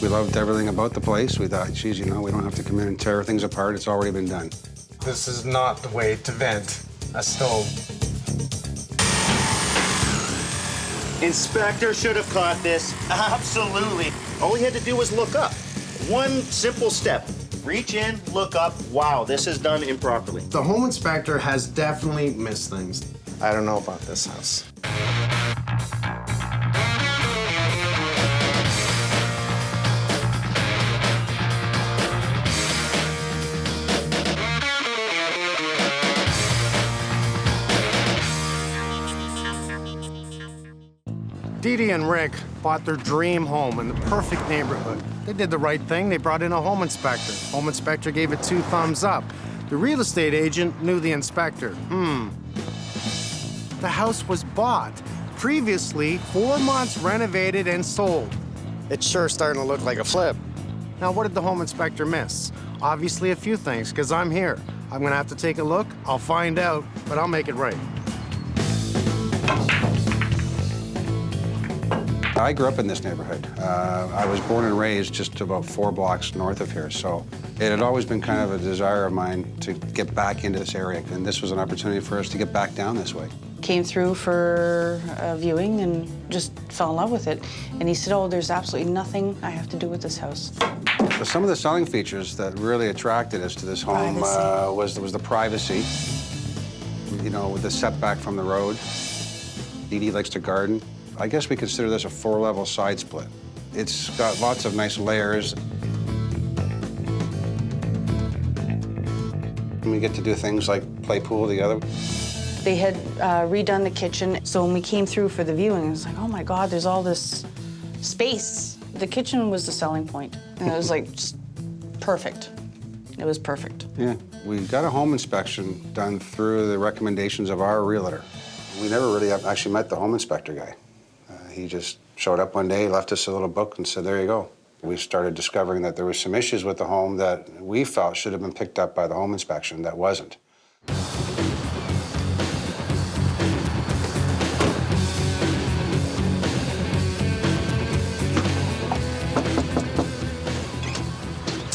We loved everything about the place. We thought, geez, you know, we don't have to come in and tear things apart. It's already been done. This is not the way to vent a stove. Inspector should have caught this. Absolutely. All he had to do was look up. One simple step. Reach in, look up. Wow, this is done improperly. The home inspector has definitely missed things. I don't know about this house. Dee Dee and Rick bought their dream home in the perfect neighborhood. They did the right thing. They brought in a home inspector. Home inspector gave it 2 thumbs up. The real estate agent knew the inspector. The house was bought. Previously, 4 months renovated and sold. It's sure starting to look like a flip. Now, what did the home inspector miss? Obviously a few things, because I'm here. I'm gonna have to take a look. I'll find out, but I'll make it right. I grew up in this neighborhood. I was born and raised just about 4 blocks north of here, so it had always been kind of a desire of mine to get back into this area, and this was an opportunity for us to get back down this way. Came through for a viewing and just fell in love with it. And he said, oh, there's absolutely nothing I have to do with this house. So some of the selling features that really attracted us to this home was the privacy, you know, with the setback from the road. Dee Dee likes to garden. I guess we consider this a 4-level side split. It's got lots of nice layers. And we get to do things like play pool together. They had redone the kitchen, so when we came through for the viewing, it was like, oh my God, there's all this space. The kitchen was the selling point, and it was like just perfect. It was perfect. Yeah, we got a home inspection done through the recommendations of our realtor. We never really actually met the home inspector guy. He just showed up one day, left us a little book, and said, there you go. We started discovering that there were some issues with the home that we felt should have been picked up by the home inspection that wasn't.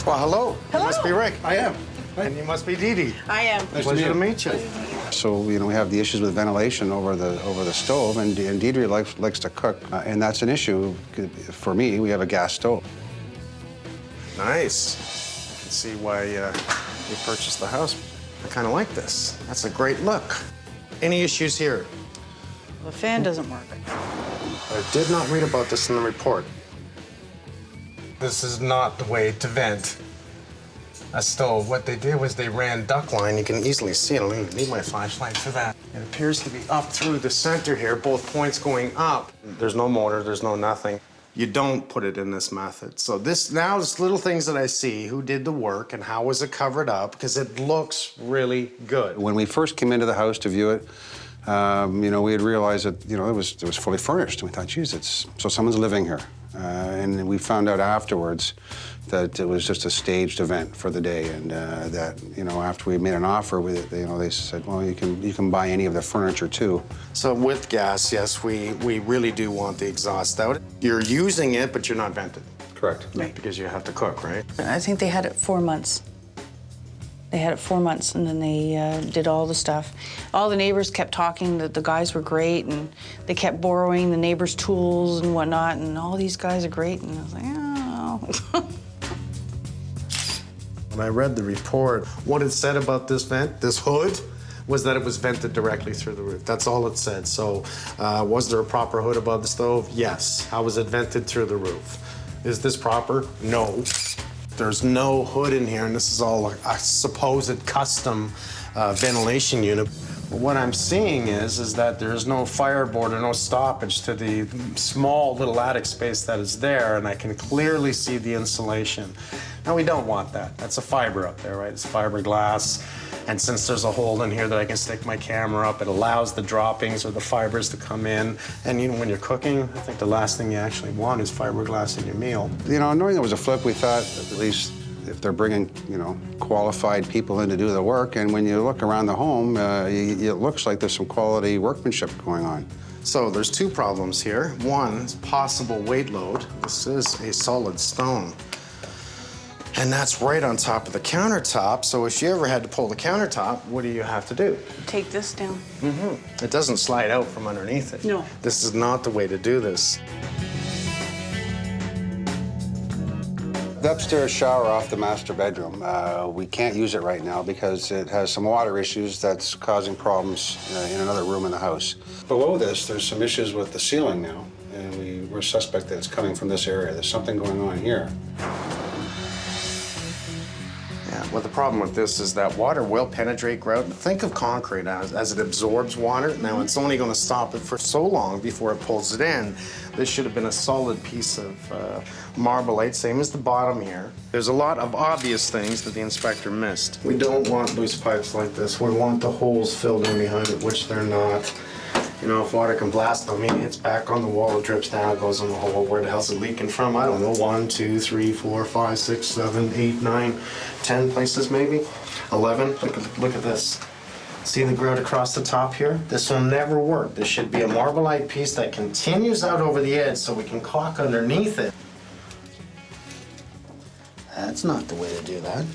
Well, hello. Hello. You must be Rick. I am. And you must be Dee Dee. I am. Pleasure to meet you. So, you know, we have the issues with ventilation over the stove, and Deirdre likes to cook, and that's an issue for me. We have a gas stove. Nice. I can see why you purchased the house. I kind of like this. That's a great look. Any issues here? The fan doesn't work. I did not read about this in the report. This is not the way to vent a stove. What they did was they ran duct line. You can easily see it. I don't even need my flashlight for that. It appears to be up through the center here, both points going up. There's no motor, there's no nothing. You don't put it in this method. So this now is little things that I see, who did the work and how was it covered up, because it looks really good. When we first came into the house to view it, you know, we had realized that, you know, it was fully furnished. And we thought, geez, so someone's living here. And we found out afterwards that it was just a staged event for the day, and that, you know, after we made an offer with it, you know, they said, well, you can buy any of the furniture too. So with gas, yes, we really do want the exhaust out. You're using it, but you're not vented. Correct. Right. Because you have to cook, right? I think they had it 4 months. They had it 4 months, and then they did all the stuff. All the neighbors kept talking that the guys were great, and they kept borrowing the neighbors' tools and whatnot, and all these guys are great. And I was like, oh. When I read the report, what it said about this vent, this hood, was that it was vented directly through the roof. That's all it said. So was there a proper hood above the stove? Yes. How was it vented through the roof? Is this proper? No. There's no hood in here, and this is all a supposed custom ventilation unit. But what I'm seeing is that there's no fireboard or no stoppage to the small little attic space that is there, and I can clearly see the insulation. Now, we don't want that. That's a fiber up there, right? It's fiberglass. And since there's a hole in here that I can stick my camera up, it allows the droppings or the fibers to come in. And, you know, when you're cooking, I think the last thing you actually want is fiberglass in your meal. You know, knowing it was a flip, we thought at least if they're bringing, you know, qualified people in to do the work, and when you look around the home, it looks like there's some quality workmanship going on. So there's two problems here. One is possible weight load. This is a solid stone. And that's right on top of the countertop. So if you ever had to pull the countertop, what do you have to do? Take this down. It doesn't slide out from underneath it. No. This is not the way to do this. The upstairs shower off the master bedroom, we can't use it right now because it has some water issues that's causing problems in another room in the house. Below this, there's some issues with the ceiling now, and we're suspect that it's coming from this area. There's something going on here. Yeah, well, the problem with this is that water will penetrate grout. Think of concrete as it absorbs water. Now, it's only going to stop it for so long before it pulls it in. This should have been a solid piece of Marblite, same as the bottom here. There's a lot of obvious things that the inspector missed. We don't want loose pipes like this. We want the holes filled in behind it, which they're not. You know, if water can blast on me, it hits back on the wall, it drips down, it goes in the hole. Where the hell's it leaking from? I don't know. 1, 2, 3, 4, 5, 6, 7, 8, 9, 10 places maybe. 11. Look at this. See the grout across the top here? This will never work. This should be a Marblite piece that continues out over the edge so we can caulk underneath it. That's not the way to do that.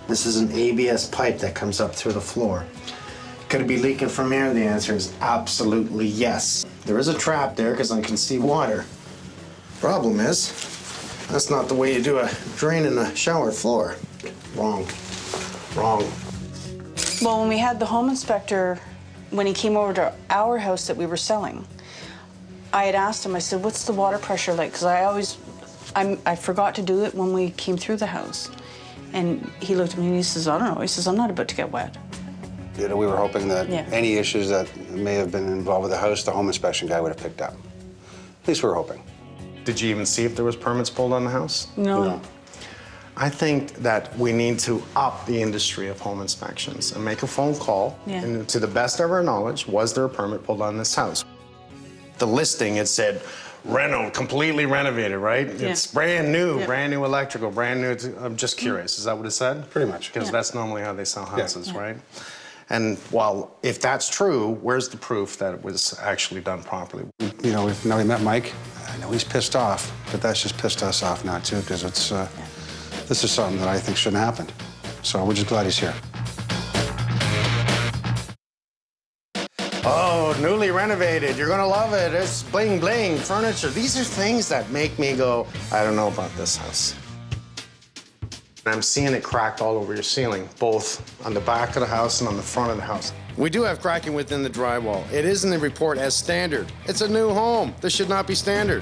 This is an ABS pipe that comes up through the floor. Could it be leaking from here? The answer is absolutely yes. There is a trap there because I can see water. Problem is, that's not the way you do a drain in a shower floor. Wrong. Wrong. Well, when we had the home inspector, when he came over to our house that we were selling, I had asked him, I said, what's the water pressure like? Because I forgot to do it when we came through the house. And he looked at me and he says, I don't know. He says, I'm not about to get wet. You know, we were hoping that Yeah. any issues that may have been involved with the house, the home inspection guy would have picked up. At least we were hoping. Did you even see if there was permits pulled on the house? No. No. I think that we need to up the industry of home inspections and make a phone call. Yeah. And to the best of our knowledge, was there a permit pulled on this house? The listing, it said, completely renovated, right? Yeah. It's brand new, Yeah. brand new electrical, brand new. I'm just curious, is that what it said? Pretty much. Because Yeah. that's normally how they sell houses, Yeah. right? And well, if that's true, where's the proof that it was actually done properly? You know, now we met Mike. I know he's pissed off, but that's just pissed us off now too, because this is something that I think shouldn't happen. So we're just glad he's here. Oh, newly renovated. You're gonna love it. It's bling bling furniture. These are things that make me go, I don't know about this house. I'm seeing it cracked all over your ceiling, both on the back of the house and on the front of the house. We do have cracking within the drywall. It is in the report as standard. It's a new home. This should not be standard.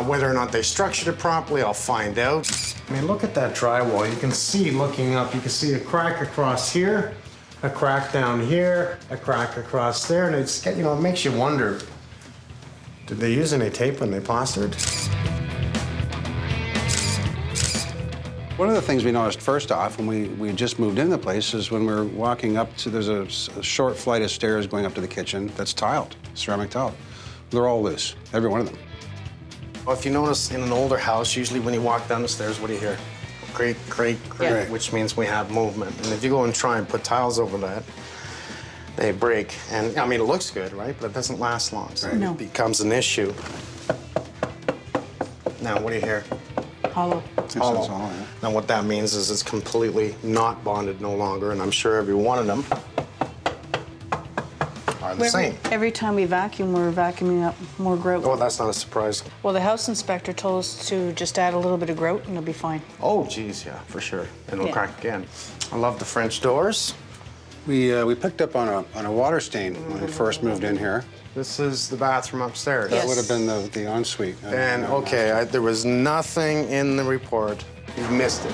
Whether or not they structured it properly, I'll find out. I mean, look at that drywall. You can see, looking up, you can see a crack across here, a crack down here, a crack across there, and it's, you know, it makes you wonder, did they use any tape when they plastered? One of the things we noticed first off when we just moved into the place is when we're walking up to, there's a short flight of stairs going up to the kitchen that's tiled, ceramic tile. They're all loose, every one of them. Well, if you notice in an older house, usually when you walk down the stairs, what do you hear? Creak, creak, creak, Yeah. which means we have movement. And if you go and try and put tiles over that, they break. And I mean, it looks good, right? But it doesn't last long. So No. it becomes an issue. Now, what do you hear? Hollow. Yes, that's all, yeah. Now, what that means is it's completely not bonded no longer, and I'm sure every one of them are the same. Every time we vacuum, we're vacuuming up more grout. Oh, that's not a surprise. Well, the house inspector told us to just add a little bit of grout and it'll be fine. Oh, geez, yeah, for sure. And it'll Yeah. crack again. I love the French doors. We picked up on a water stain when we first moved in here. This is the bathroom upstairs. That Yes. would have been the ensuite. And okay, there was nothing in the report. You missed it.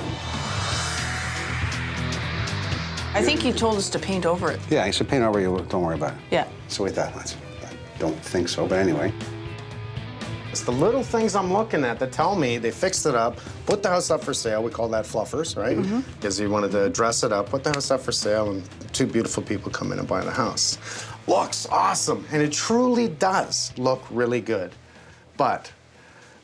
I think he told us to paint over it. Yeah, he said paint over you, don't worry about it. Yeah. So we thought, I don't think so, but anyway. It's the little things I'm looking at that tell me they fixed it up, put the house up for sale. We call that fluffers, right? Because he wanted to dress it up, put the house up for sale, and two beautiful people come in and buy the house. Looks awesome, and it truly does look really good. But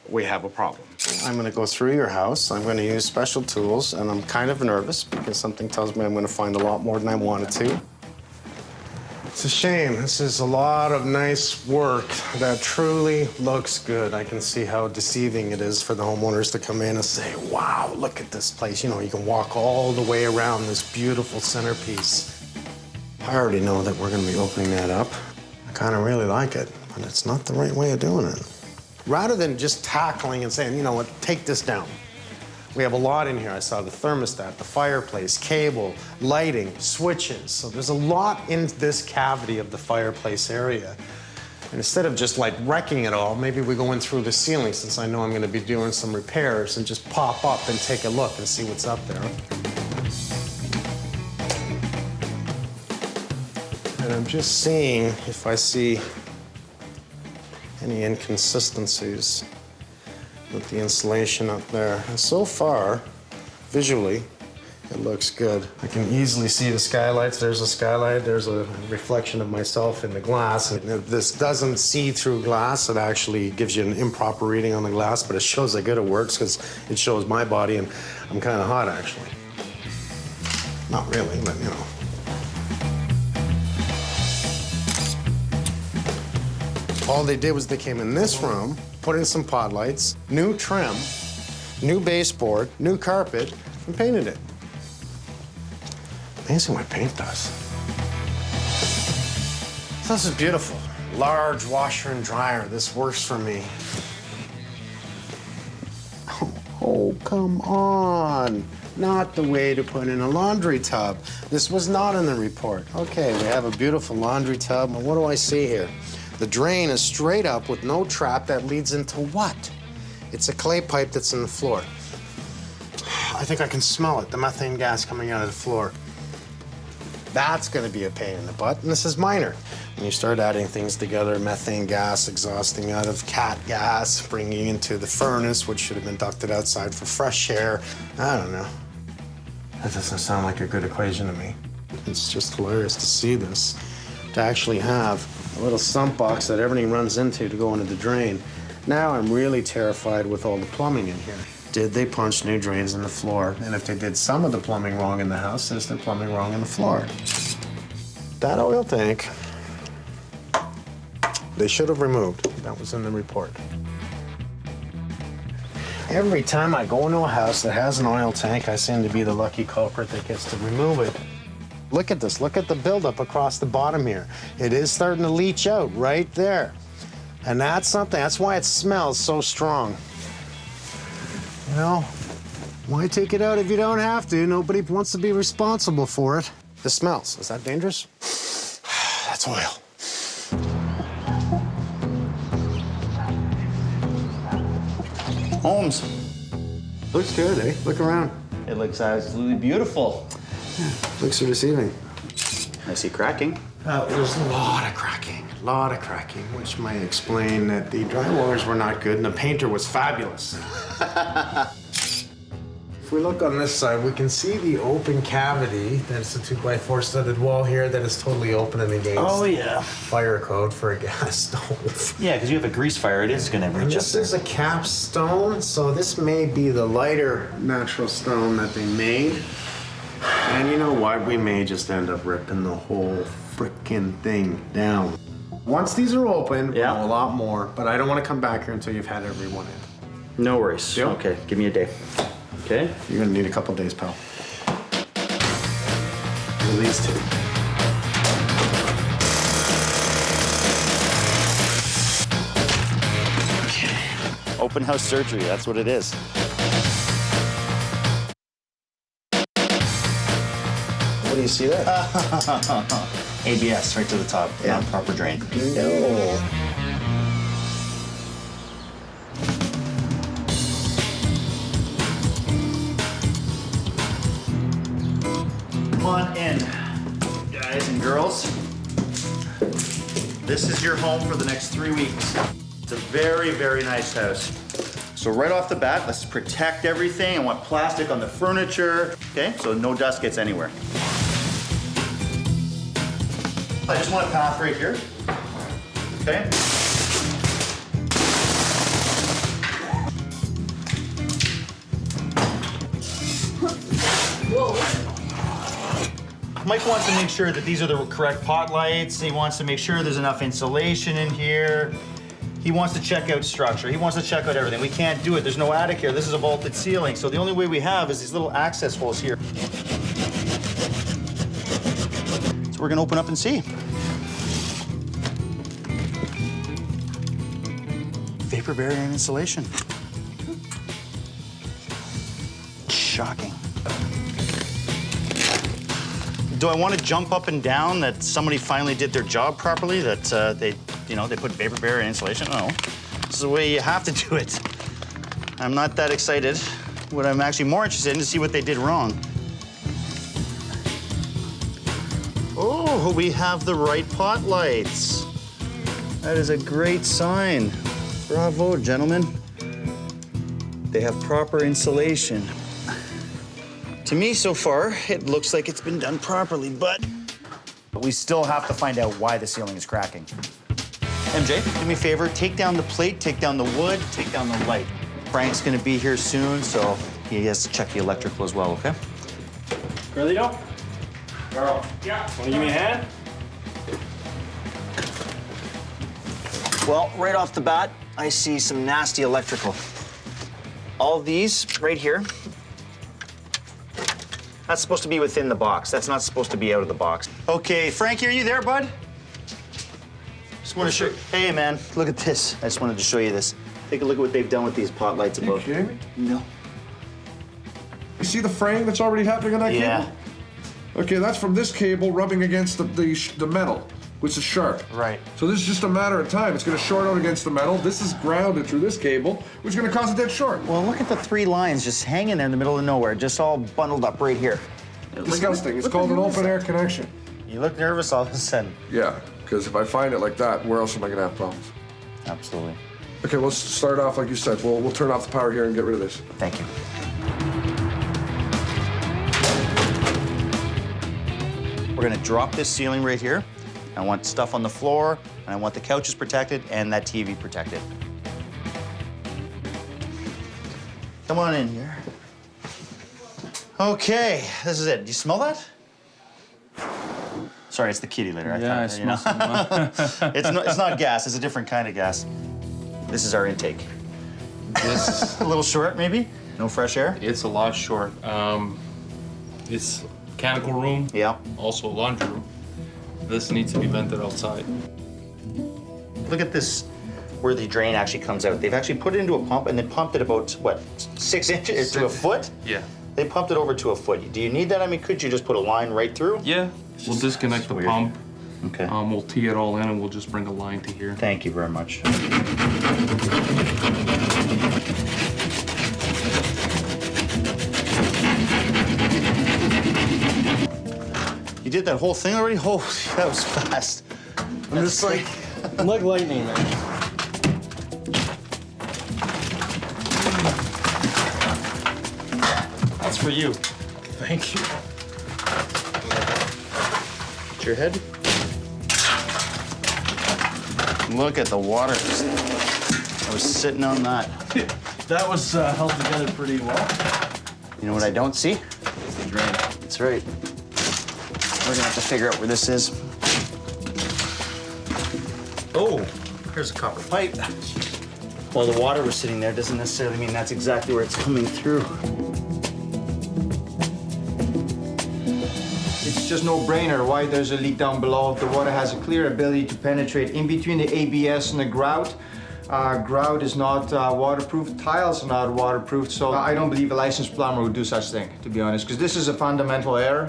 we have a problem. I'm gonna go through your house, I'm gonna use special tools, and I'm kind of nervous because something tells me I'm gonna find a lot more than I wanted to. It's a shame. This is a lot of nice work that truly looks good. I can see how deceiving it is for the homeowners to come in and say, wow, look at this place. You know, you can walk all the way around this beautiful centerpiece. I already know that we're gonna be opening that up. I kind of really like it, but it's not the right way of doing it. Rather than just tackling and saying, you know what, take this down. We have a lot in here. I saw the thermostat, the fireplace, cable, lighting, switches. So there's a lot in this cavity of the fireplace area. And instead of just like wrecking it all, maybe we go in through the ceiling, since I know I'm gonna be doing some repairs, and just pop up and take a look and see what's up there. And I'm just seeing if I see any inconsistencies with the insulation up there. And so far, visually, it looks good. I can easily see the skylights. There's a skylight, there's a reflection of myself in the glass. And if this doesn't see through glass, it actually gives you an improper reading on the glass, but it shows how good it works because it shows my body, and I'm kind of hot, actually. Not really, but you know. All they did was they came in this room, put in some pod lights, new trim, new baseboard, new carpet, and painted it. Amazing what paint does. So this is beautiful. Large washer and dryer. This works for me. Oh, come on. Not the way to put in a laundry tub. This was not in the report. Okay, we have a beautiful laundry tub. What do I see here? The drain is straight up with no trap that leads into what? It's a clay pipe that's in the floor. I think I can smell it, the methane gas coming out of the floor. That's gonna be a pain in the butt, and this is minor. When you start adding things together, methane gas exhausting out of cat gas, bringing into the furnace, which should have been ducted outside for fresh air. I don't know. That doesn't sound like a good equation to me. It's just hilarious to see this, to actually have a little sump box that everything runs into to go into the drain. Now I'm really terrified with all the plumbing in here. Did they punch new drains in the floor? And if they did some of the plumbing wrong in the house, is there plumbing wrong in the floor? That oil tank, they should have removed. That was in the report. Every time I go into a house that has an oil tank, I seem to be the lucky culprit that gets to remove it. Look at this, look at the buildup across the bottom here. It is starting to leach out right there. And that's something, that's why it smells so strong. You know, why take it out if you don't have to? Nobody wants to be responsible for it. This smells, is that dangerous? That's oil. Holmes, Looks good, eh? Look around. it looks absolutely beautiful. Looks so deceiving. I see cracking. There's a lot of cracking, which might explain that the drywallers were not good and the painter was fabulous. If we look on this side, we can see the open cavity. That's a 2x4 studded wall here that is totally open and against Oh, yeah. fire code for a gas stove. Yeah, because you have a grease fire, it is going to And reach up this there. is a capstone, so this may be the lighter natural stone that they made. And you know what? We may just end up ripping the whole frickin' thing down. Once these are open, Yeah. we'll know a lot more, but I don't want to come back here until you've had everyone in. No worries. Deal? Okay, give me a day. Okay? You're gonna need a couple days, pal. At least two. Open house surgery, that's what it is. What do you see there? ABS right to the top, not proper drain. No. Come on in, guys and girls. This is your home for the next 3 weeks. It's a very, very nice house. So right off the bat, let's protect everything. I want plastic on the furniture, okay? So no dust gets anywhere. I just want a path right here, okay? Mike wants to make sure that these are the correct pot lights. He wants to make sure there's enough insulation in here. He wants to check out structure. He wants to check out everything. We can't do it. There's no attic here. This is a vaulted ceiling. So the only way we have is these little access holes here. So we're gonna open up and see. Vapor barrier and insulation. Shocking. Do I want to jump up and down that somebody finally did their job properly? That they put vapor barrier and insulation? No. This is the way you have to do it. I'm not that excited. What I'm actually more interested in is to see what they did wrong. Oh, we have the right pot lights. That is a great sign. Bravo, gentlemen. They have proper insulation. To me, so far, it looks like it's been done properly, but we still have to find out why the ceiling is cracking. MJ, do me a favor, take down the plate, take down the wood, take down the light. Frank's gonna be here soon, so he has to check the electrical as well, okay? Carlito? Carl? Yeah? Wanna give me a hand? Well, right off the bat, I see some nasty electrical. All these right here, that's supposed to be within the box. That's not supposed to be out of the box. Okay, Frankie, are you there, bud? Just want to show. Hey, man, look at this. I just wanted to show you this. Take a look at what they've done with these pot lights above. You kidding me? No. You see the frame that's already happening on that Yeah. cable? Okay, that's from this cable rubbing against the metal, which is sharp. Right. So this is just a matter of time. It's going to short out against the metal. This is grounded through this cable, which is going to cause a dead short. Well, look at the 3 lines just hanging there in the middle of nowhere, just all bundled up right here. Disgusting. It's called an open air connection. You look nervous all of a sudden. Yeah, because if I find it like that, where else am I going to have problems? Absolutely. Okay, let's start off like you said. We'll turn off the power here and get rid of this. Thank you. We're gonna drop this ceiling right here. I want stuff on the floor, and I want the couches protected and that TV protected. Come on in here. Okay, this is it. Do you smell that? Sorry, it's the kitty litter. Yeah, I thought, smell some. It's not gas. It's a different kind of gas. This is our intake. This, A little short, maybe. No fresh air. it's a lot short. It's mechanical room. Yeah. Also a laundry room. This needs to be vented outside. Look at this, where the drain actually comes out. They've actually put it into a pump and then pumped it about, what, 6 inches to a foot? Yeah. They pumped it over to a foot. Do you need that? I mean, could you just put a line right through? Yeah. We'll disconnect the weird. pump. Okay. We'll tee it all in and we'll just bring a line to here. Thank you very much. You did that whole thing already? Holy, that was fast. I'm just like, I'm like lightning, man. That's for you. Thank you. it's your head. Look at the water. I was sitting on that. That was held together pretty well. You know what I don't see? The drain. That's right. We're gonna have to figure out where this is. Oh, here's a copper pipe. Well, the water was sitting there doesn't necessarily mean that's exactly where it's coming through. It's just no-brainer why there's a leak down below. The water has a clear ability to penetrate in between the ABS and the grout. Grout is not waterproof, tiles are not waterproof, so I don't believe a licensed plumber would do such thing, to be honest, because this is a fundamental error.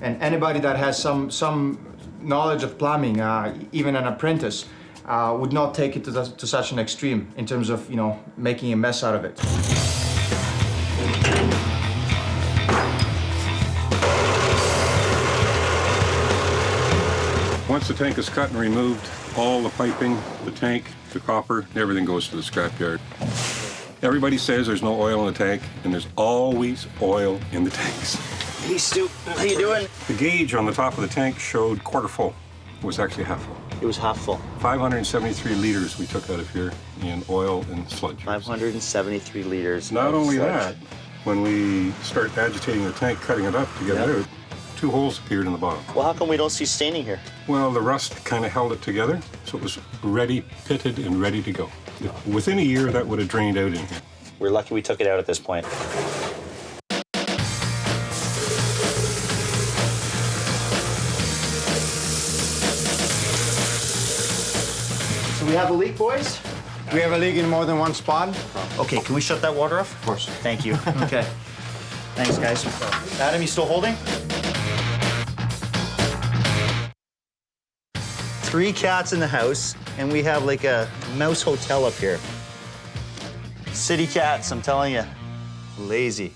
And anybody that has some knowledge of plumbing, even an apprentice, would not take it to such an extreme in terms of, making a mess out of it. Once the tank is cut and removed, all the piping, the tank, the copper, everything goes to the scrapyard. Everybody says there's no oil in the tank, and there's always oil in the tanks. Hey, Stu, how you doing? The gauge on the top of the tank showed quarter full. It was actually half full. It was half full. 573 liters we took out of here in oil and sludge. 573 liters. Not of only sludge. that, when we start agitating the tank, cutting it up to get it out, 2 holes appeared in the bottom. Well, how come we don't see staining here? Well, the rust kind of held it together, so it was ready, pitted, and ready to go. Within a year, that would have drained out in here. We're lucky we took it out at this point. So we have a leak, boys? We have a leak in more than one spot. Okay, can we shut that water off? Of course. Thank you. Okay. Thanks, guys. Adam, you still holding? 3 cats in the house, and we have like a mouse hotel up here. City cats, I'm telling you. Lazy.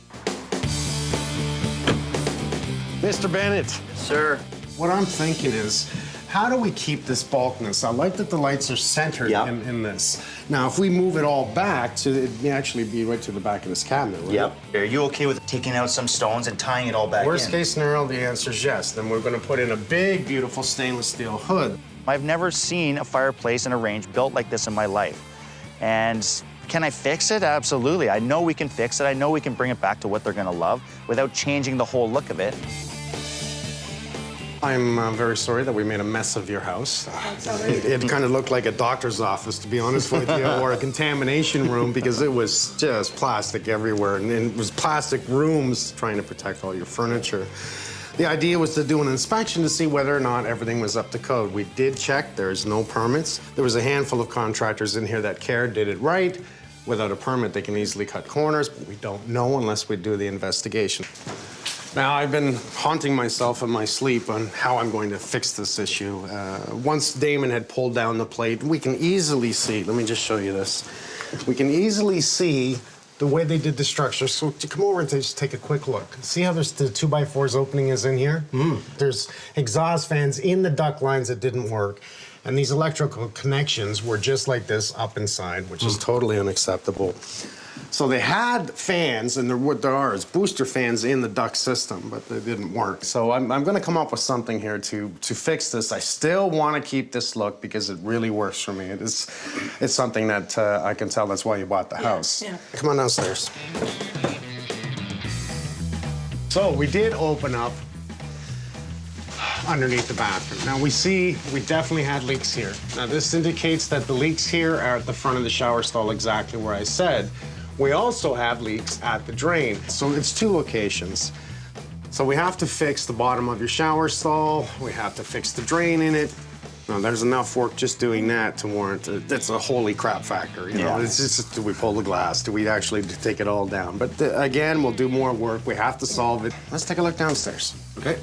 Mr. Bennett, Sir. what I'm thinking is, how do we keep this bulkness? I like that the lights are centered Yeah. in this. Now, if we move it all back, it may actually be right to the back of this cabinet, right? Yep. Are you okay with taking out some stones and tying it all back Worst in? case scenario, the answer is yes. Then we're going to put in a big, beautiful stainless steel hood. I've never seen a fireplace in a range built like this in my life. And can I fix it? Absolutely. I know we can fix it. I know we can bring it back to what they're gonna love without changing the whole look of it. I'm very sorry that we made a mess of your house. It kind of looked like a doctor's office, to be honest with you, or a contamination room, because it was just plastic everywhere, and it was plastic rooms trying to protect all your furniture. The idea was to do an inspection to see whether or not everything was up to code. We did check, there's no permits. There was a handful of contractors in here that cared, did it right. Without a permit, they can easily cut corners, but we don't know unless we do the investigation. Now, I've been haunting myself in my sleep on how I'm going to fix this issue. Once Damon had pulled down the plate, we can easily see, let me just show you this. We can easily see the way they did the structure. So to come over and just take a quick look. See how there's the 2x4's opening is in here? There's exhaust fans in the duct lines that didn't work. And these electrical connections were just like this up inside, which is totally unacceptable. So they had fans, and there are booster fans in the duct system, but they didn't work. So I'm going to come up with something here to fix this. I still want to keep this look because it really works for me. It's something that I can tell that's why you bought the house. Yeah. Come on downstairs. So we did open up underneath the bathroom. Now we definitely had leaks here. Now this indicates that the leaks here are at the front of the shower stall, exactly where I said. We also have leaks at the drain. So it's 2 locations. So we have to fix the bottom of your shower stall. We have to fix the drain in it. Now there's enough work just doing that to warrant that's a holy crap factor. You know, it's just, do we pull the glass? Do we actually take it all down? But again, we'll do more work. We have to solve it. Let's take a look downstairs. Okay.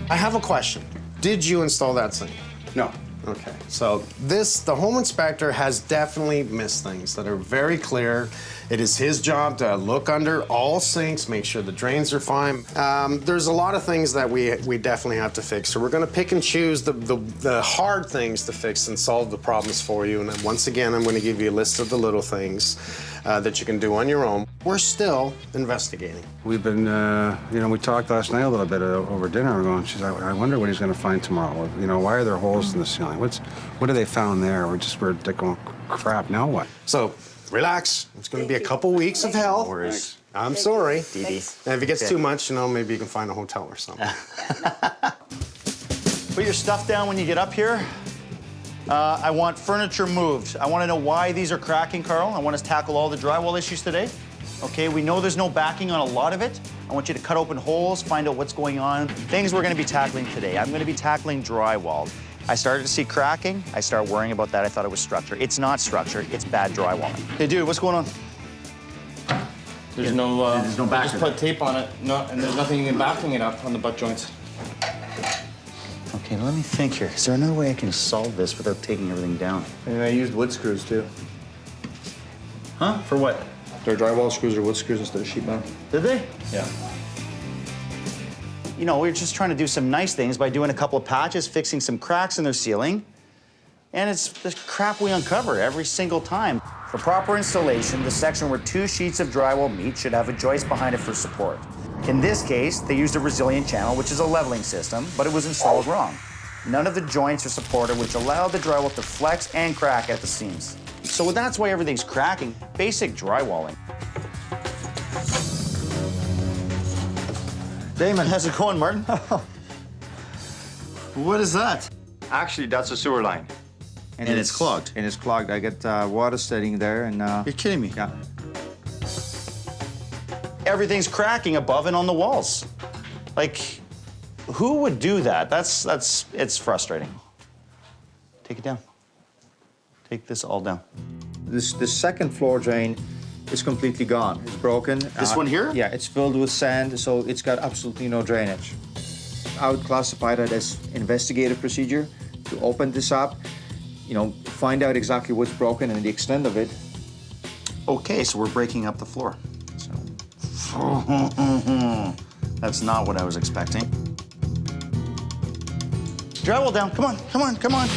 I have a question. Did you install that sink? No. Okay, so the home inspector has definitely missed things that are very clear. It is his job to look under all sinks, make sure the drains are fine. There's a lot of things that we definitely have to fix. So we're gonna pick and choose the hard things to fix and solve the problems for you. And then once again, I'm gonna give you a list of the little things that you can do on your own. We're still investigating. We've been, you know, we talked last night a little bit over dinner. We're going, she's like, I wonder what he's going to find tomorrow. You know, why are there holes in the ceiling? What have they found there? We're going, crap, now what? So, relax. It's going to be a couple weeks of hell. No worries. I'm sorry. Dee Dee. And if it gets too much, you know, maybe you can find a hotel or something. Put your stuff down when you get up here. I want furniture moved. I want to know why these are cracking, Carl. I want us to tackle all the drywall issues today. Okay, we know there's no backing on a lot of it. I want you to cut open holes, find out what's going on. Things we're going to be tackling today. I'm going to be tackling drywall. I started to see cracking. I started worrying about that. I thought it was structure. It's not structure. It's bad drywall. Hey, dude, what's going on? There's no backing. just put tape on it. No, and there's nothing backing it up on the butt joints. Okay, let me think here. Is there another way I can solve this without taking everything down? And I used wood screws too. Huh? For what? Their drywall screws are wood screws instead of sheet metal. Did they? Yeah. You know, we're just trying to do some nice things by doing a couple of patches, fixing some cracks in their ceiling. And it's the crap we uncover every single time. For proper installation, the section where 2 sheets of drywall meet should have a joist behind it for support. In this case, they used a resilient channel, which is a leveling system, but it was installed wrong. None of the joints are supported, which allowed the drywall to flex and crack at the seams. So that's why everything's cracking. Basic drywalling. Damon, how's it going, Martin? What is that? Actually, that's a sewer line. And it's clogged? And it's clogged. I get water sitting there and... You're kidding me. Yeah. Everything's cracking above and on the walls. Like, who would do that? It's frustrating. Take it down. Take this all down. This second floor drain is completely gone. It's broken. This one here? Yeah, it's filled with sand, so it's got absolutely no drainage. I would classify that as investigative procedure to open this up, you know, find out exactly what's broken and the extent of it. Okay, so we're breaking up the floor. That's not what I was expecting. Drywall down. Come on, come on, come on.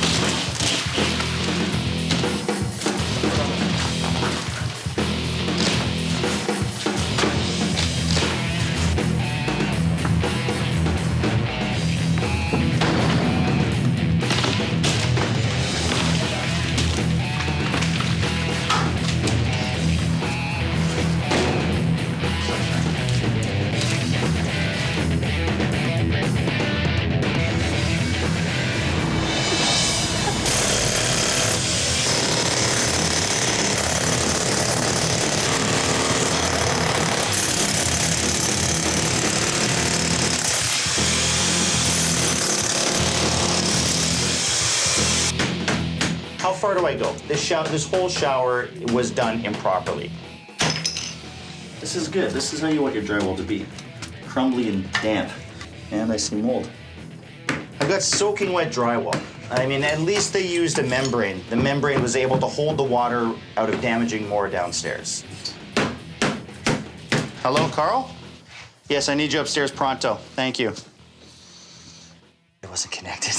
How far do I go? This whole shower was done improperly. This is good. This is how you want your drywall to be. Crumbly and damp. And I see mold. I've got soaking wet drywall. I mean, at least they used a membrane. The membrane was able to hold the water out of damaging more downstairs. Hello, Carl? Yes, I need you upstairs pronto. Thank you. It wasn't connected.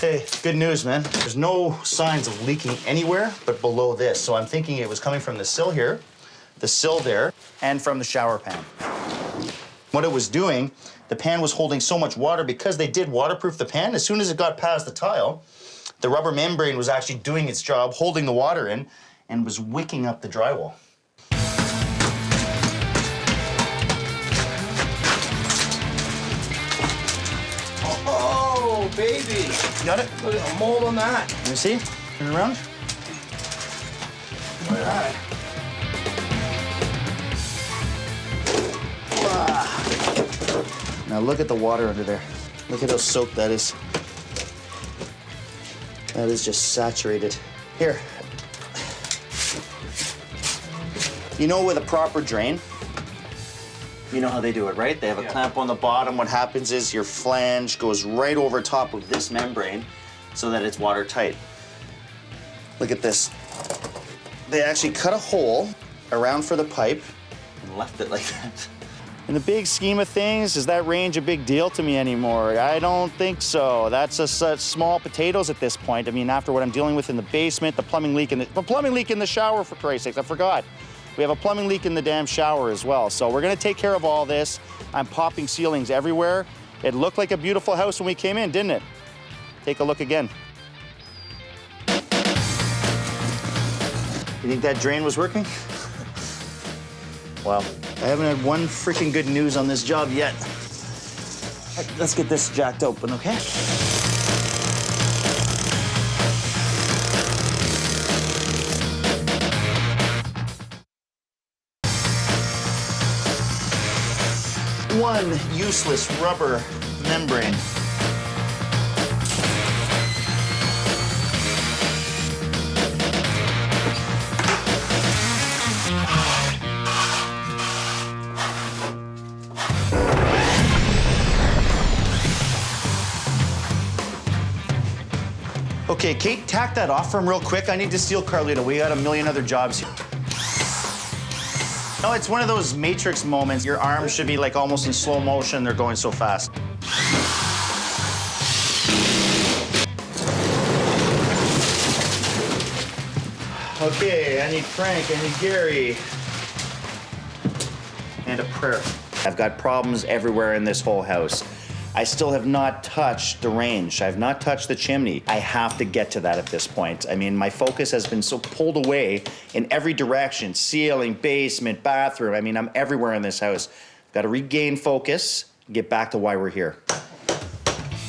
Hey, good news, man. There's no signs of leaking anywhere but below this. So I'm thinking it was coming from the sill here, the sill there, and from the shower pan. What it was doing, the pan was holding so much water because they did waterproof the pan. As soon as it got past the tile, the rubber membrane was actually doing its job, holding the water in, and was wicking up the drywall. Oh, baby. Got it? Look at the mold on that. Let me see. Turn around. Look at that. Now look at the water under there. Look at how soaked that is. That is just saturated. Here. You know, with a proper drain, you know how they do it, right? They have a clamp on the bottom. What happens is your flange goes right over top of this membrane so that it's watertight. Look at this. They actually cut a hole around for the pipe and left it like that. In the big scheme of things, is that range a big deal to me anymore? I don't think so. That's such small potatoes at this point. I mean, after what I'm dealing with in the basement, the plumbing leak in the shower, for Christ's sakes, I forgot. We have a plumbing leak in the damn shower as well. So we're gonna take care of all this. I'm popping ceilings everywhere. It looked like a beautiful house when we came in, didn't it? Take a look again. You think that drain was working? Well, I haven't had one freaking good news on this job yet. Let's get this jacked open, okay? One useless rubber membrane. Okay, Kate, tack that off from real quick. I need to steal Carlita. We got a million other jobs here. No, it's one of those Matrix moments. Your arms should be like almost in slow motion. They're going so fast. Okay, I need Frank, I need Gary. And a prayer. I've got problems everywhere in this whole house. I still have not touched the range. I have not touched the chimney. I have to get to that at this point. I mean, my focus has been so pulled away in every direction, ceiling, basement, bathroom. I mean, I'm everywhere in this house. Got to regain focus, get back to why we're here.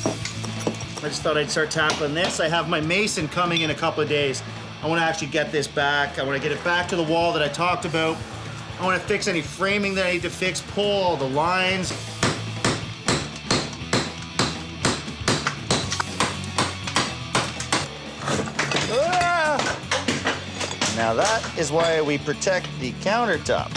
I just thought I'd start tackling this. I have my mason coming in a couple of days. I want to actually get this back. I want to get it back to the wall that I talked about. I want to fix any framing that I need to fix, pull all the lines. Now that is why we protect the countertop.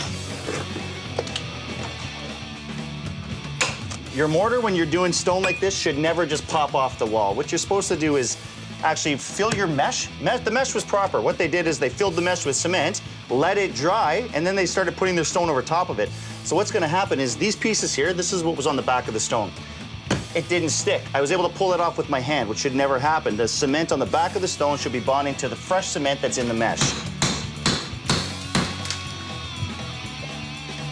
Your mortar, when you're doing stone like this, should never just pop off the wall. What you're supposed to do is actually fill your mesh. The mesh was proper. What they did is they filled the mesh with cement, let it dry, and then they started putting their stone over top of it. So what's gonna happen is these pieces here, this is what was on the back of the stone. It didn't stick. I was able to pull it off with my hand, which should never happen. The cement on the back of the stone should be bonding to the fresh cement that's in the mesh.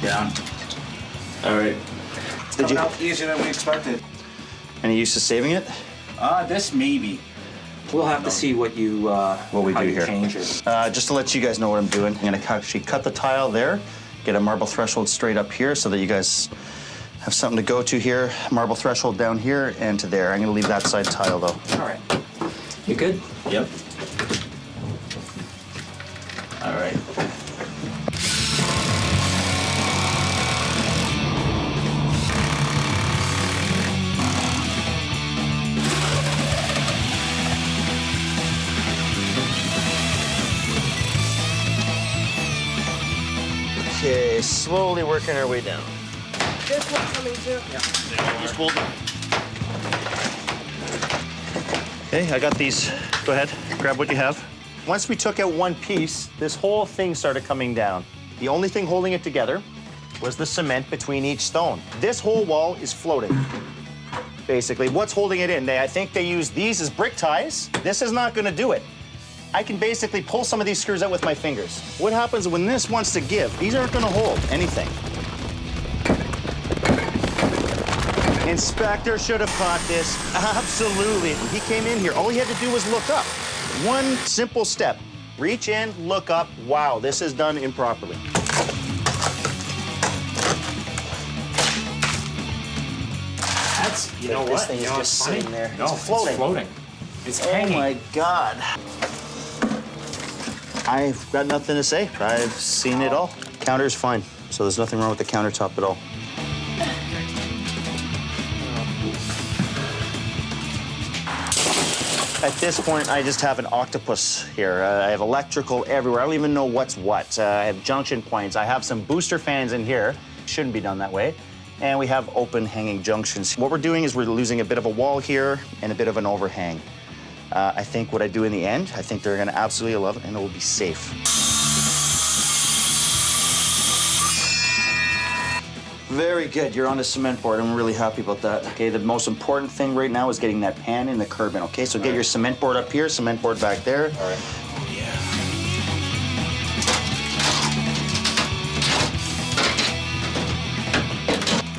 Down. All right. Did you? Out easier than we expected. Any use to saving it? This maybe. We'll have to see what you What we how do you here. change it. Just to let you guys know what I'm doing, I'm gonna actually cut the tile there, get a marble threshold straight up here so that you guys have something to go to here. Marble threshold down here and to there. I'm gonna leave that side tile though. All right. You good? Yep. All right. Okay, slowly working our way down. This one coming too? Just hold it. Okay, I got these. Go ahead, grab what you have. Once we took out one piece, this whole thing started coming down. The only thing holding it together was the cement between each stone. This whole wall is floating. Basically, what's holding it in? I think they use these as brick ties. This is not gonna do it. I can basically pull some of these screws out with my fingers. What happens when this wants to give? These aren't gonna hold anything. Inspector should have caught this. Absolutely. He came in here. All he had to do was look up. One simple step. Reach in, look up. Wow, this is done improperly. That's you know This what? thing You is know, just it's funny. sitting there. No, It's floating. It's floating. It's Oh hanging. my God. I've got nothing to say. I've seen it all. Counter's fine, so there's nothing wrong with the countertop at all. At this point, I just have an octopus here. I have electrical everywhere. I don't even know what's what. I have junction points. I have some booster fans in here. Shouldn't be done that way. And we have open hanging junctions. What we're doing is we're losing a bit of a wall here and a bit of an overhang. I think what I do in the end, I think they're gonna absolutely love it and it will be safe. Very good, you're on the cement board. I'm really happy about that. Okay, the most important thing right now is getting that pan and the curb in, okay? So get your cement board up here, cement board back there. All right.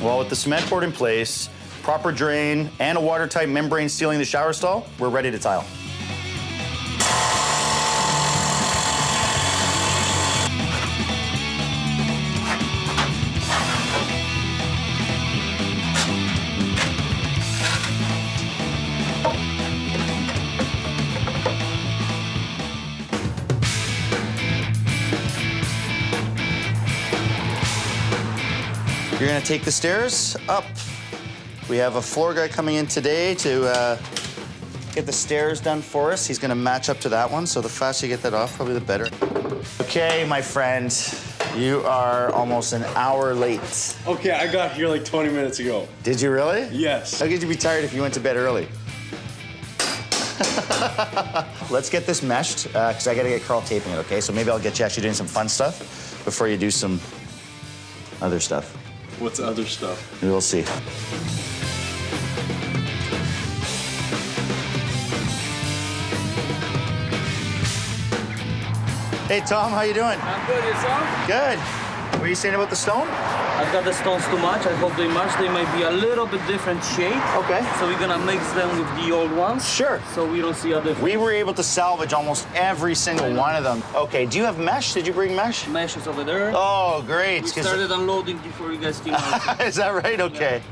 Well, with the cement board in place, proper drain, and a watertight membrane sealing the shower stall, we're ready to tile. You're gonna take the stairs up. We have a floor guy coming in today to get the stairs done for us. He's gonna match up to that one, so the faster you get that off, probably the better. Okay, my friend, you are almost an hour late. Okay, I got here like 20 minutes ago. Did you really? Yes. How could you be tired if you went to bed early? Let's get this meshed, because I gotta get Carl taping it, okay? So maybe I'll get you actually doing some fun stuff before you do some other stuff. What's the other stuff? We'll see. Hey, Tom, how you doing? I'm good, yourself? Good. What are you saying about the stone? I got the stones too much. I hope they match. They might be a little bit different shape. Okay. So we're gonna mix them with the old ones. Sure. So we don't see a difference. We were able to salvage almost every single one of them. Okay, do you have mesh? Did you bring mesh? Mesh is over there. Oh, great. We started unloading before you guys came out. Is that right? Okay.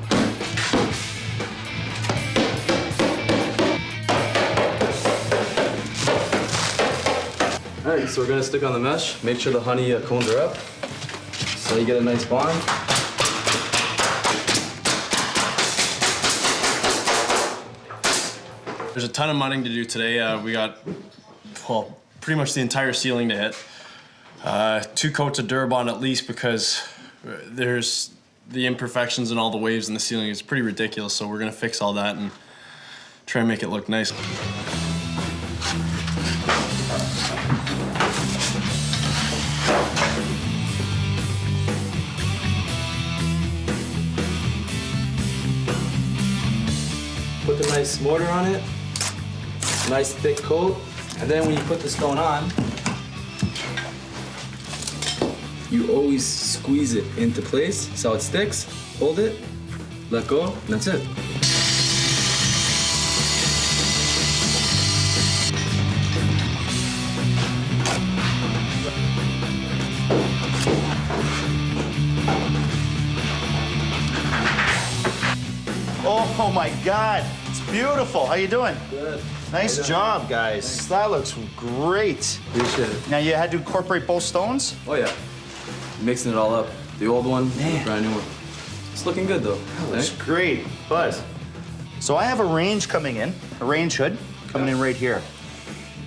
All right, so we're gonna stick on the mesh. Make sure the honey cones are up, so you get a nice bond. There's a ton of mudding to do today. We got, well, pretty much the entire ceiling to hit. 2 coats of Durabond at least, because there's the imperfections and all the waves in the ceiling. It's pretty ridiculous, so we're gonna fix all that and try and make it look nice. Put the nice mortar on it, nice thick coat, and then when you put the stone on, you always squeeze it into place so it sticks, hold it, let go, and that's it. Oh my God, it's beautiful. How you doing? Good. Nice job, guys. That looks great. Appreciate it. Now you had to incorporate both stones? Oh yeah, mixing it all up. The old one, the brand new one. It's looking good though. That looks great, Buzz. So I have a range coming in, a range hood coming in right here.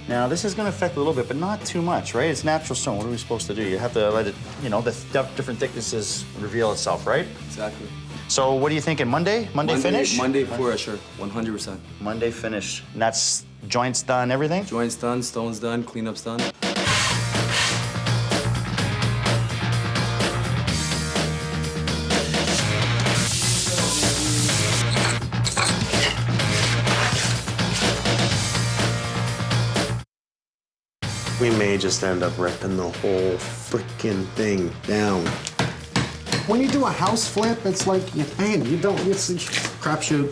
Now this is gonna affect a little bit, but not too much, right? It's natural stone. What are we supposed to do? You have to let it, you know, the different thicknesses reveal itself, right? Exactly. So what are you thinking, Monday? Monday finish? Monday for sure, 100%. Monday finish. And that's joints done, everything? Joints done, stones done, cleanup's done. We may just end up ripping the whole freaking thing down. When you do a house flip, it's like, man, you don't, it's a crapshoot.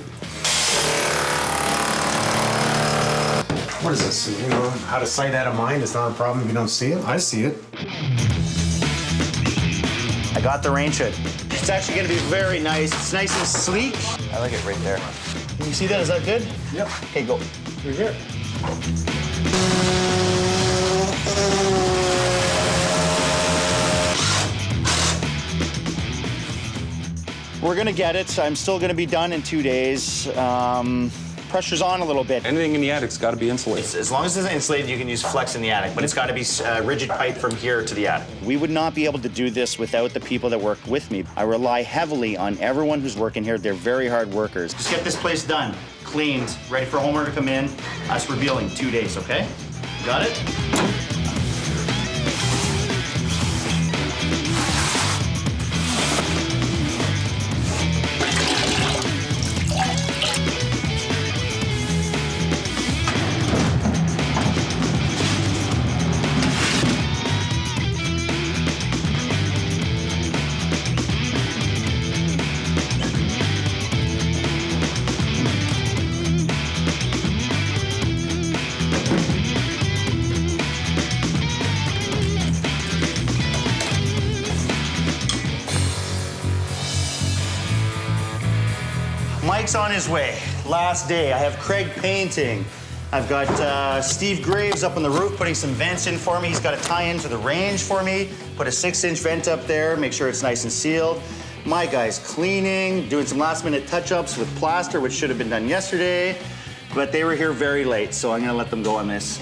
What is this? You know, out of sight, out of mind. It's not a problem if you don't see it. I see it. I got the range hood. It's actually gonna be very nice. It's nice and sleek. I like it right there. Can you see that? Is that good? Yep. Okay, go. Through here. We're gonna get it. I'm still gonna be done in 2 days. Pressure's on a little bit. Anything in the attic's got to be insulated. As long as it's insulated, you can use flex in the attic, but it's got to be rigid pipe from here to the attic. We would not be able to do this without the people that work with me. I rely heavily on everyone who's working here. They're very hard workers. Just get this place done, cleaned, ready for a homeowner to come in. Us revealing 2 days, okay? Got it? Mike's on his way. Last day. I have Craig painting. I've got Steve Graves up on the roof putting some vents in for me. He's got to tie into the range for me. Put a 6-inch vent up there, make sure it's nice and sealed. My guy's cleaning, doing some last-minute touch-ups with plaster, which should have been done yesterday. But they were here very late, so I'm gonna let them go on this.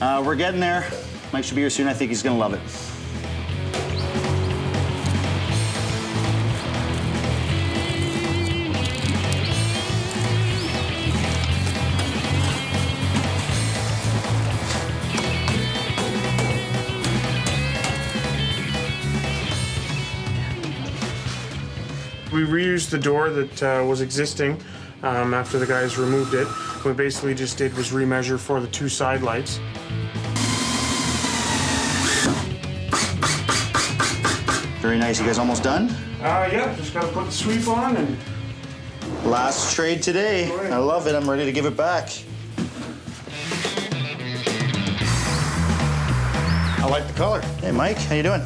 We're getting there. Mike should be here soon. I think he's gonna love it. We reused the door that was existing after the guys removed it. What we basically just did was remeasure for the 2 side lights. Very nice. You guys almost done? Yeah, just gotta put the sweep on and... Last trade today. I love it. I'm ready to give it back. I like the color. Hey, Mike, how you doing?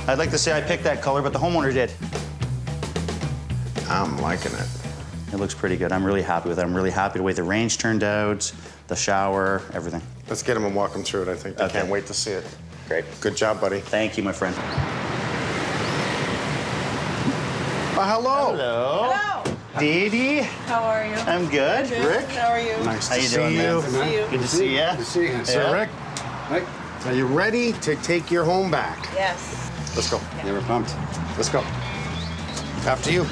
I'd like to say I picked that color, but the homeowner did. I'm liking it. It looks pretty good. I'm really happy with it. I'm really happy the way the range turned out, the shower, everything. Let's get him and walk him through it. I think they can't wait to see it. Great. Good job, buddy. Thank you, my friend. Hello. Hello. Hello. Dee Dee. How are you? I'm good. Rick. How are you? Nice How to you see doing, you. man? Good to see you. Good to see you. Good to see you. So, Rick, Mike, are you ready to take your home back? Yes. Let's go. you were pumped. Let's go. After you.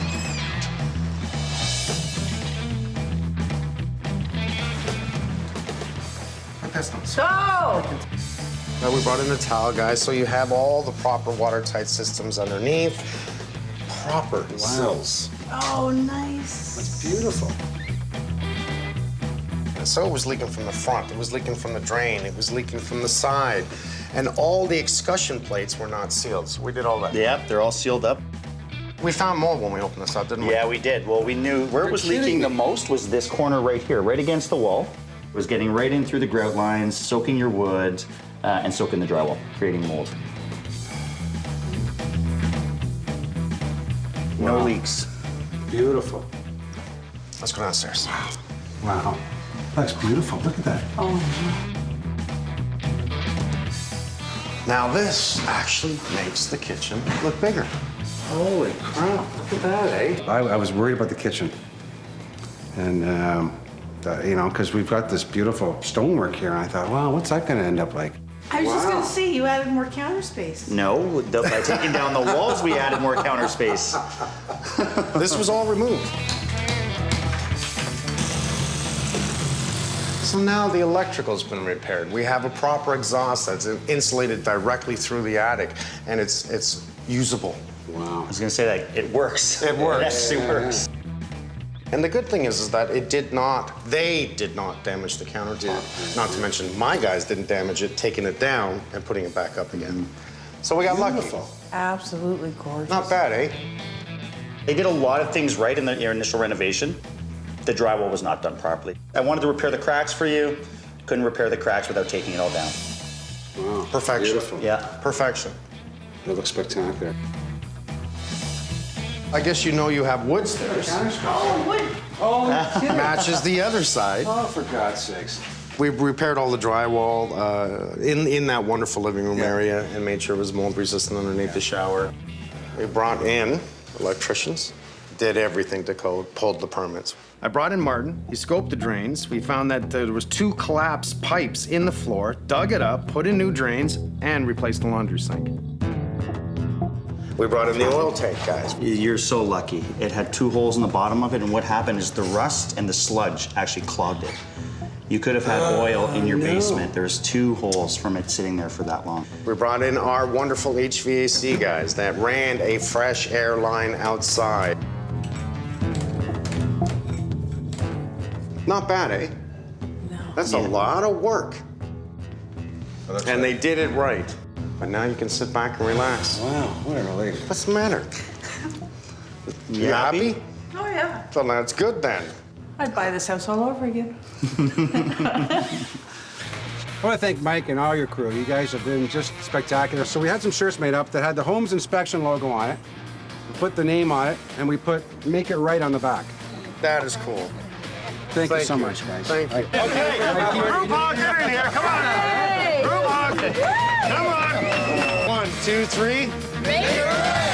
Go! Now we brought in a towel, guys, so you have all the proper watertight systems underneath. Proper sills. Oh, nice. It's beautiful. And so it was leaking from the front, it was leaking from the drain, it was leaking from the side, and all the excussion plates were not sealed, so we did all that. Yep, they're all sealed up. We found more when we opened this up, didn't we? Yeah, we did. Well, we knew where it was leaking the most was this corner right here, right against the wall. It was getting right in through the grout lines, soaking your wood, and soaking the drywall, creating mold. No leaks. Beautiful. Let's go downstairs. Wow. That's beautiful. Look at that. Now this actually makes the kitchen look bigger. Holy crap. Look at that, eh? I was worried about the kitchen. And, you know, because we've got this beautiful stonework here, and I thought, well, what's that going to end up like? I was just gonna say, you added more counter space. No, by taking down the walls, we added more counter space. This was all removed. So now the electrical's been repaired. We have a proper exhaust that's insulated directly through the attic, and it's usable. Wow. I was gonna say that it works. It works. It actually works. And the good thing is that they did not damage the countertop. Not to mention, my guys didn't damage it, taking it down and putting it back up again. So we got Beautiful. lucky. Absolutely gorgeous. Not bad, eh? They did a lot of things right in their initial renovation. The drywall was not done properly. I wanted to repair the cracks for you. Couldn't repair the cracks without taking it all down. Wow. Perfection. Beautiful. Yeah. Perfection. It looks spectacular. I guess you know you have wood stairs. Oh, wood. Oh, Matches the other side. oh, for God's sakes. We repaired all the drywall in that wonderful living room area and made sure it was mold resistant underneath the shower. We brought in electricians, did everything to code, pulled the permits. I brought in Martin, he scoped the drains. We found that there was 2 collapsed pipes in the floor, dug it up, put in new drains, and replaced the laundry sink. We brought in the oil tank, guys. You're so lucky. It had 2 holes in the bottom of it, and what happened is the rust and the sludge actually clogged it. You could have had oil in your basement. There's 2 holes from it sitting there for that long. We brought in our wonderful HVAC guys that ran a fresh air line outside. Not bad, eh? No. That's a lot of work. And they did it right. But now you can sit back and relax. Wow, what a relief. What's the matter? You happy? Oh, yeah. So that's good then. I'd buy this house all over again. I want to thank Mike and all your crew. You guys have been just spectacular. So we had some shirts made up that had the Holmes inspection logo on it. We put the name on it, and we put "Make It Right" on the back. That is cool. Thank you so much, guys. Thank you. Okay, group hug, get in here, come on. Hey! Group hug, come on. 1, 2, 3. Make it right!